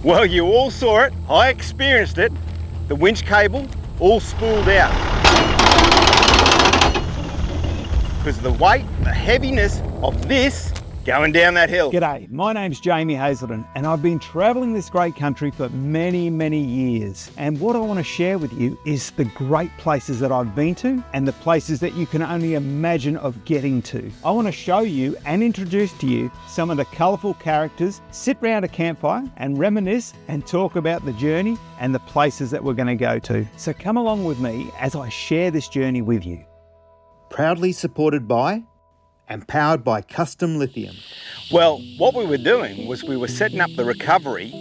Well, you all saw it, I experienced it. The winch cable all spooled out. Because of the weight, the heaviness of this going down that hill. G'day, my name's Jamie Hazelden and I've been travelling this great country for many years. And what I want to share with you is the great places that I've been to and the places that you can only imagine of getting to. I want to show you and introduce to you some of the colourful characters, sit round a campfire and reminisce and talk about the journey and the places that we're going to go to. So come along with me as I share this journey with you. Proudly supported by and powered by Custom Lithium. Well, what we were doing was we were setting up the recovery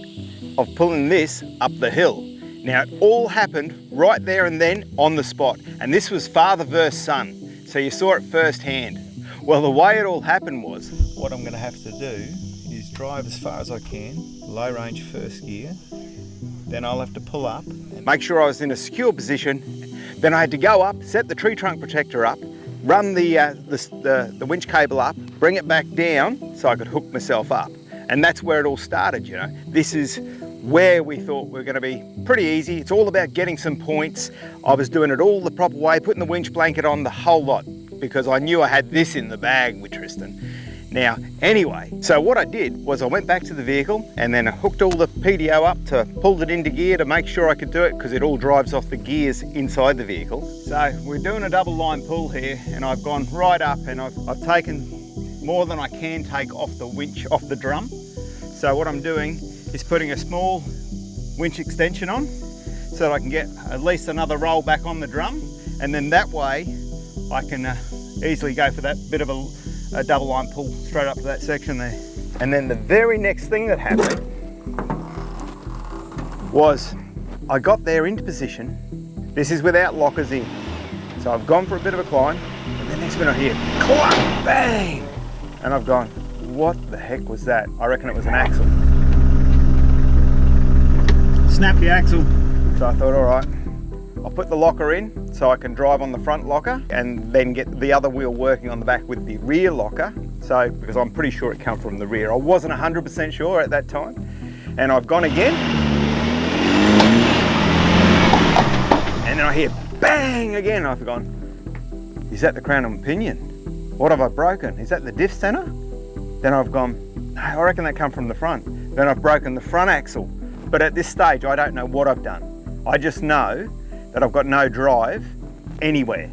of pulling this up the hill. Now, it all happened right there and then on the spot. And this was father versus son. So you saw it firsthand. Well, the way it all happened was, what I'm going to have to do is drive as far as I can, low range first gear. Then I'll have to pull up. Make sure I was in a secure position. Then I had to go up, set the tree trunk protector up, run the winch cable up, bring it back down so I could hook myself up. And that's where it all started, you know. This is where we thought we were going to be pretty easy. It's all about getting some points. I was doing it all the proper way, putting the winch blanket on, the whole lot, because I knew I had this in the bag with Tristan. Now, anyway, so what I did was I went back to the vehicle and then I hooked all the PDO up to pull it into gear to make sure I could do it because it all drives off the gears inside the vehicle. So we're doing a double line pull here and I've gone right up and I've taken more than I can take off the winch, off the drum. So what I'm doing is putting a small winch extension on so that I can get at least another roll back on the drum, and then that way I can easily go for that bit of a double line pull straight up to that section there. And then the very next thing that happened was I got there into position. This is without lockers in. So I've gone for a bit of a climb, and the next minute I hear clunk, bang! And I've gone, what the heck was that? I reckon it was an axle. Snap the axle. So I thought, all right, I'll put the locker in so I can drive on the front locker and then get the other wheel working on the back with the rear locker. So, because I'm pretty sure it came from the rear. I wasn't 100% sure at that time. And I've gone again. And then I hear bang again. I've gone, is that the crown and pinion? What have I broken? Is that the diff center? Then I've gone, no, I reckon that come from the front. Then I've broken the front axle. But at this stage, I don't know what I've done. I just know that I've got no drive anywhere.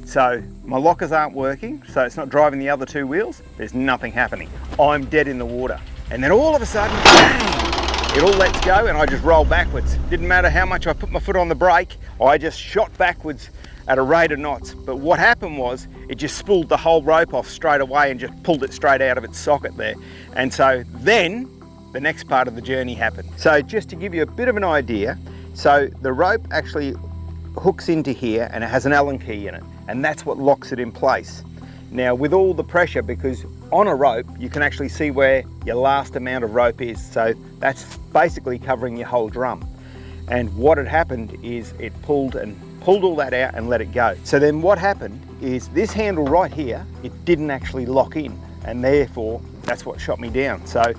So my lockers aren't working, so it's not driving the other two wheels. There's nothing happening. I'm dead in the water. And then all of a sudden, bang, it all lets go and I just roll backwards. Didn't matter how much I put my foot on the brake, I just shot backwards at a rate of knots. But what happened was it just spooled the whole rope off straight away and just pulled it straight out of its socket there. And so then the next part of the journey happened. So just to give you a bit of an idea, so the rope actually hooks into here and it has an Allen key in it, and that's what locks it in place. Now with all the pressure, because on a rope you can actually see where your last amount of rope is, so that's basically covering your whole drum. And what had happened is it pulled all that out and let it go. So then what happened is this handle right here, it didn't actually lock in, and therefore that's what shot me down. So,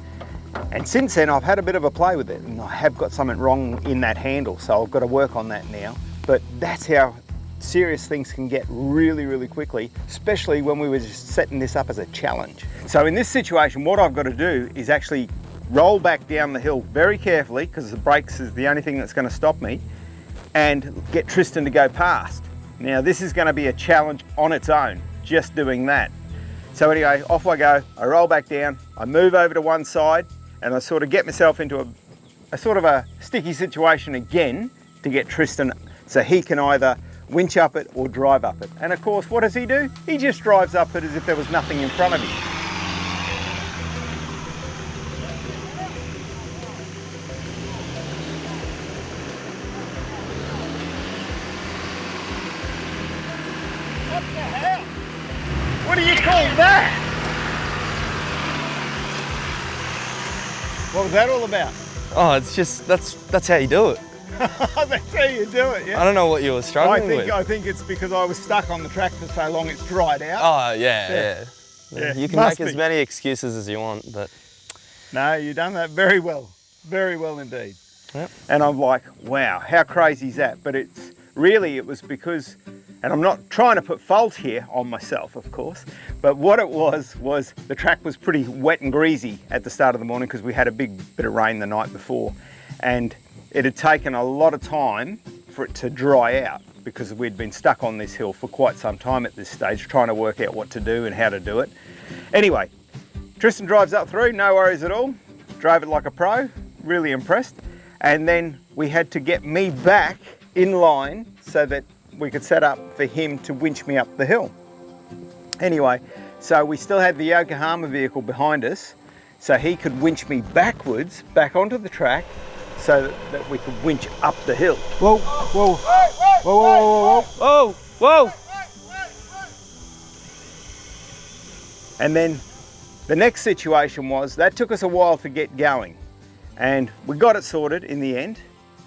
and since then I've had a bit of a play with it and I have got something wrong in that handle, so I've got to work on that now. But that's how serious things can get really quickly, especially when we were just setting this up as a challenge. So in this situation, what I've got to do is actually roll back down the hill very carefully, because the brakes is the only thing that's going to stop me, and get Tristan to go past. Now this is going to be a challenge on its own, just doing that. So anyway, off I go, I roll back down, I move over to one side, and I sort of get myself into a sort of a sticky situation again to get Tristan so he can either winch up it or drive up it. And of course, what does he do? He just drives up it as if there was nothing in front of him. What the hell? What do you call that? What was that all about? Oh, it's just, that's how you do it. That's how you do it, yeah? I don't know what you were struggling with. I think it's because I was stuck on the track for so long it's dried out. Oh, yeah. You can make as many excuses as you want, but... No, you've done that very well. very well indeed. Yep. And I'm like, wow, how crazy is that? But it was because, and I'm not trying to put fault here on myself, of course, but what it was the track was pretty wet and greasy at the start of the morning because we had a big bit of rain the night before, and it had taken a lot of time for it to dry out because we'd been stuck on this hill for quite some time at this stage, trying to work out what to do and how to do it. Anyway, Tristan drives up through, no worries at all, drove it like a pro, really impressed. And then we had to get me back in line so that we could set up for him to winch me up the hill. Anyway, so we still had the Yokohama vehicle behind us, so he could winch me backwards, back onto the track, so that we could winch up the hill. Whoa, whoa, whoa, whoa, whoa, Whoa, whoa. And then the next situation was, that took us a while to get going. And we got it sorted in the end.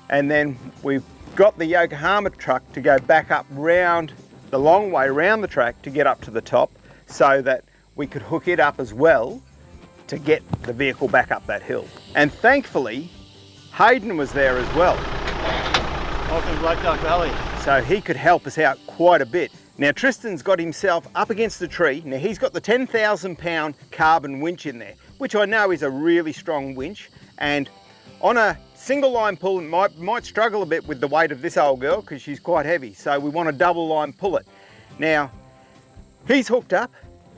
And then we got the Yokohama truck to go back up round the long way around the track to get up to the top so that we could hook it up as well to get the vehicle back up that hill. And thankfully, Hayden was there as well. Off in Black Duck Valley. So he could help us out quite a bit. Now Tristan's got himself up against the tree. Now he's got the 10,000 pound carbon winch in there, which I know is a really strong winch. And on a single line pull, it might struggle a bit with the weight of this old girl because she's quite heavy. So we want to double line pull it. Now he's hooked up.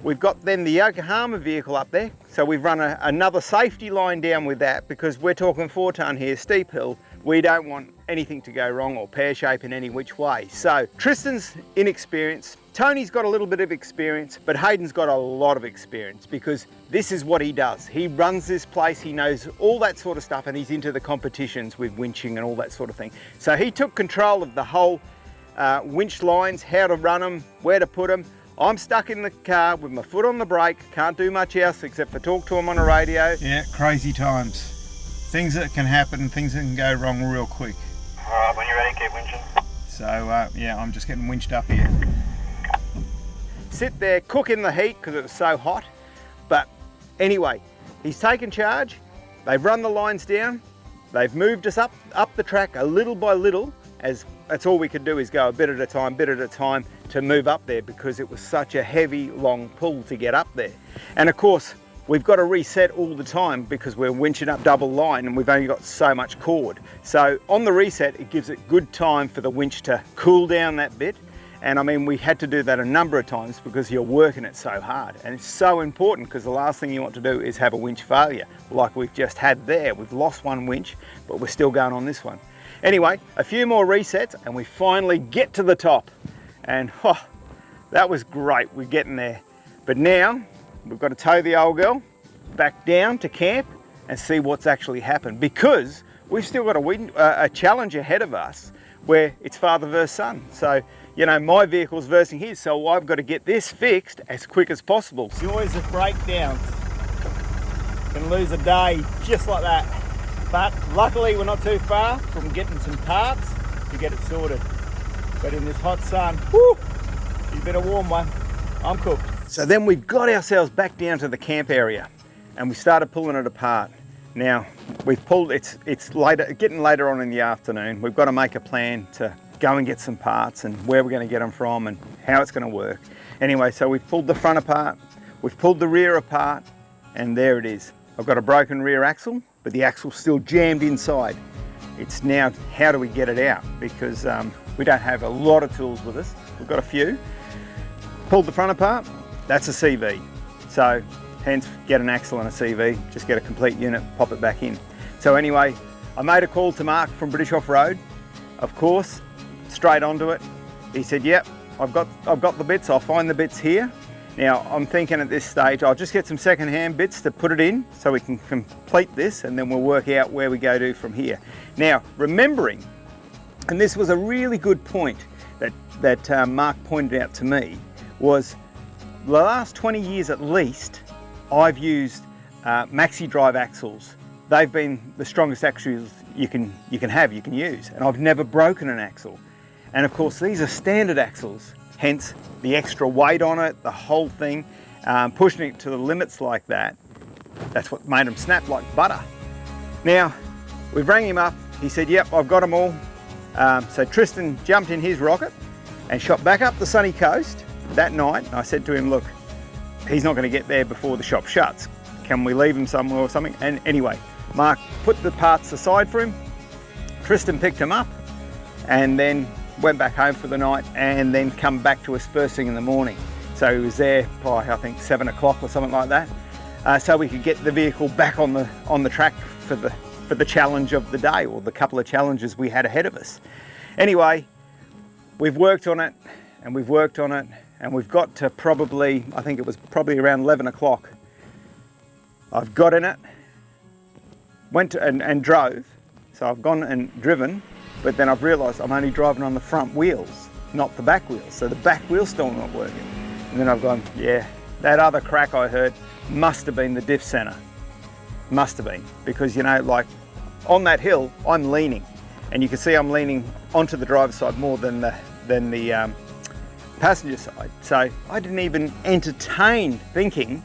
We've got then the Yokohama vehicle up there. So we've run another safety line down with that because we're talking 4 ton here, steep hill. We don't want anything to go wrong or pear shape in any which way. So Tristan's inexperienced, Tony's got a little bit of experience, but Hayden's got a lot of experience because this is what he does. He runs this place, he knows all that sort of stuff, and he's into the competitions with winching and all that sort of thing. So he took control of the whole winch lines, how to run them, where to put them. I'm stuck in the car with my foot on the brake, can't do much else except for talk to him on a radio. Yeah, crazy times. Things that can happen, things that can go wrong real quick. When you're ready, keep winching. So yeah, I'm just getting winched up here. Sit there, cook in the heat because it was so hot. But anyway, he's taken charge. They've run the lines down. They've moved us up the track a little by little, as that's all we could do is go a bit at a time to move up there because it was such a heavy, long pull to get up there. And of course, we've got to reset all the time because we're winching up double line and we've only got so much cord. So on the reset, it gives it good time for the winch to cool down that bit. And I mean, we had to do that a number of times because you're working it so hard. And it's so important because the last thing you want to do is have a winch failure like we've just had there. We've lost one winch, but we're still going on this one. Anyway, a few more resets and we finally get to the top. And that was great, we're getting there. But now, we've got to tow the old girl back down to camp and see what's actually happened because we've still got a challenge ahead of us where it's father versus son. So, you know, my vehicle's versing his, so I've got to get this fixed as quick as possible. Joys of breakdowns. Can lose a day just like that. But luckily we're not too far from getting some parts to get it sorted. But in this hot sun, whoo, you better warm one. I'm cooked. So then we've got ourselves back down to the camp area and we started pulling it apart. Now we've pulled, it's later, getting later on in the afternoon. We've got to make a plan to go and get some parts and where we're going to get them from and how it's going to work. Anyway, so we've pulled the front apart, we've pulled the rear apart, and there it is. I've got a broken rear axle, but the axle's still jammed inside. It's now, how do we get it out? Because we don't have a lot of tools with us. We've got a few. Pulled the front apart, that's a CV. So hence get an axle and a CV, just get a complete unit, pop it back in. So anyway, I made a call to Mark from British Off-Road, of course, straight onto it. He said, yep, I've got the bits, I'll find the bits here. Now I'm thinking at this stage, I'll just get some second-hand bits to put it in so we can complete this and then we'll work out where we go to from here. Now, remembering, and this was a really good point that Mark pointed out to me, was the last 20 years at least, I've used maxi drive axles. They've been the strongest axles you can use, and I've never broken an axle. And of course, these are standard axles, hence the extra weight on it, the whole thing, pushing it to the limits like that. That's what made them snap like butter. Now, we rang him up. He said, yep, I've got them all. So Tristan jumped in his rocket and shot back up the sunny coast that night. And I said to him, look, he's not going to get there before the shop shuts. Can we leave him somewhere or something? And anyway, Mark put the parts aside for him. Tristan picked him up and then went back home for the night and then come back to us first thing in the morning. So he was there by, I think, 7 o'clock or something like that. So we could get the vehicle back on the track for the challenge of the day, or the couple of challenges we had ahead of us. Anyway, we've worked on it and we've worked on it and we've got to probably, I think it was probably around 11 o'clock. I've got in it, went to, and drove. So I've gone and driven, but then I've realised I'm only driving on the front wheels, not the back wheels. So the back wheel's still not working. And then I've gone, yeah, that other crack I heard must have been the diff center. Must have been, because you know, like on that hill, I'm leaning, and you can see I'm leaning onto the driver's side more than the passenger side. So I didn't even entertain thinking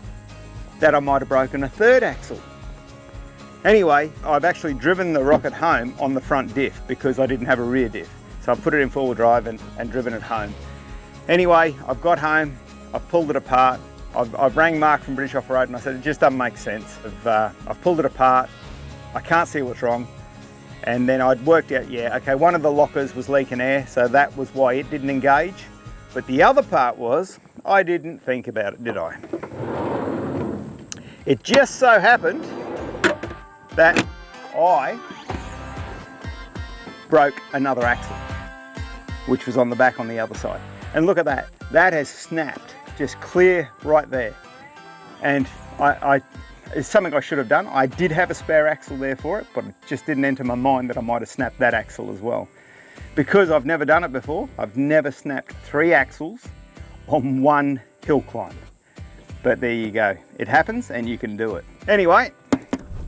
that I might have broken a third axle. Anyway, I've actually driven the rocket home on the front diff because I didn't have a rear diff. So I've put it in four-wheel drive and driven it home. Anyway, I've got home, I've pulled it apart. I've rang Mark from British Off-Road and I said, it just doesn't make sense. I've pulled it apart, I can't see what's wrong. And then I'd worked out, yeah, okay, one of the lockers was leaking air, so that was why it didn't engage. But the other part was, I didn't think about it, did I? It just so happened that I broke another axle, which was on the back on the other side. And look at that, that has snapped, just clear right there. And it's something I should have done. I did have a spare axle there for it, but it just didn't enter my mind that I might have snapped that axle as well. Because I've never done it before, I've never snapped 3 axles on one hill climb. But there you go, it happens and you can do it. Anyway,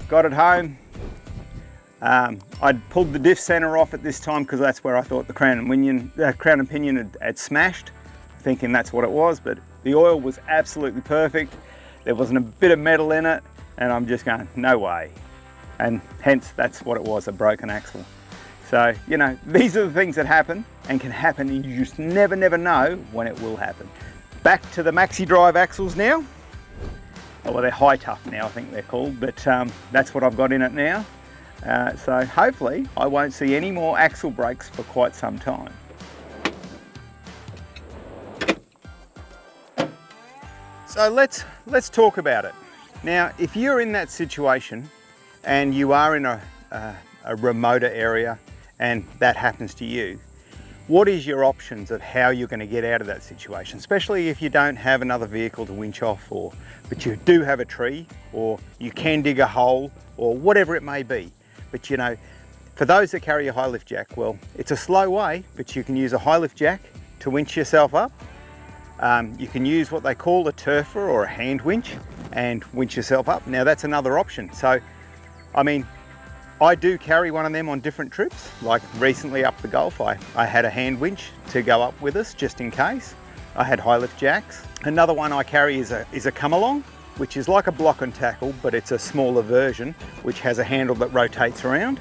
got it home. I'd pulled the diff center off at this time because that's where I thought the crown and pinion had smashed, thinking that's what it was, but the oil was absolutely perfect. There wasn't a bit of metal in it, and I'm just going, no way. And hence, that's what it was, a broken axle. So, you know, these are the things that happen and can happen, and you just never know when it will happen. Back to the maxi drive axles now. Oh, well, they're high tough now, I think they're called, but that's what I've got in it now. So hopefully I won't see any more axle breaks for quite some time. So let's talk about it. Now, if you're in that situation and you are in a remoter area and that happens to you, what is your options of how you're going to get out of that situation, especially if you don't have another vehicle to winch off for, but you do have a tree, or you can dig a hole, or whatever it may be. But you know, for those that carry a high lift jack, well, it's a slow way, but you can use a high lift jack to winch yourself up. You can use what they call a turfer or a hand winch and winch yourself up. Now that's another option. So, I mean, I do carry one of them on different trips. Like recently up the Gulf, I had a hand winch to go up with us just in case. I had high lift jacks. Another one I carry is a come along, which is like a block and tackle, but it's a smaller version, which has a handle that rotates around.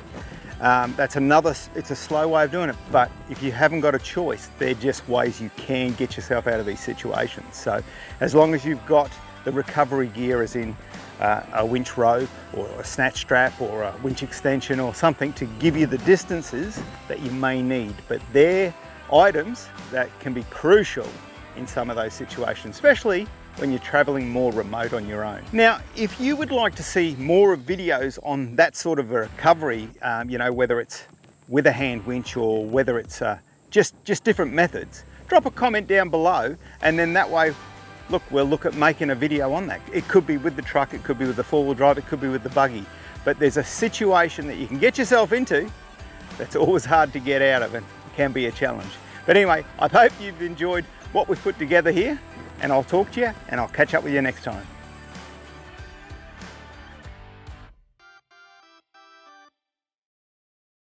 That's another, it's a slow way of doing it, but if you haven't got a choice, they're just ways you can get yourself out of these situations. So as long as you've got the recovery gear, as in a winch rope or a snatch strap or a winch extension or something to give you the distances that you may need, but they're items that can be crucial in some of those situations, especially when you're traveling more remote on your own. Now, if you would like to see more videos on that sort of a recovery, you know, whether it's with a hand winch or whether it's just different methods, drop a comment down below, and then that way, look, we'll look at making a video on that. It could be with the truck, it could be with the four-wheel drive, it could be with the buggy, but there's a situation that you can get yourself into that's always hard to get out of and can be a challenge. But anyway, I hope you've enjoyed what we've put together here, and I'll talk to you and I'll catch up with you next time.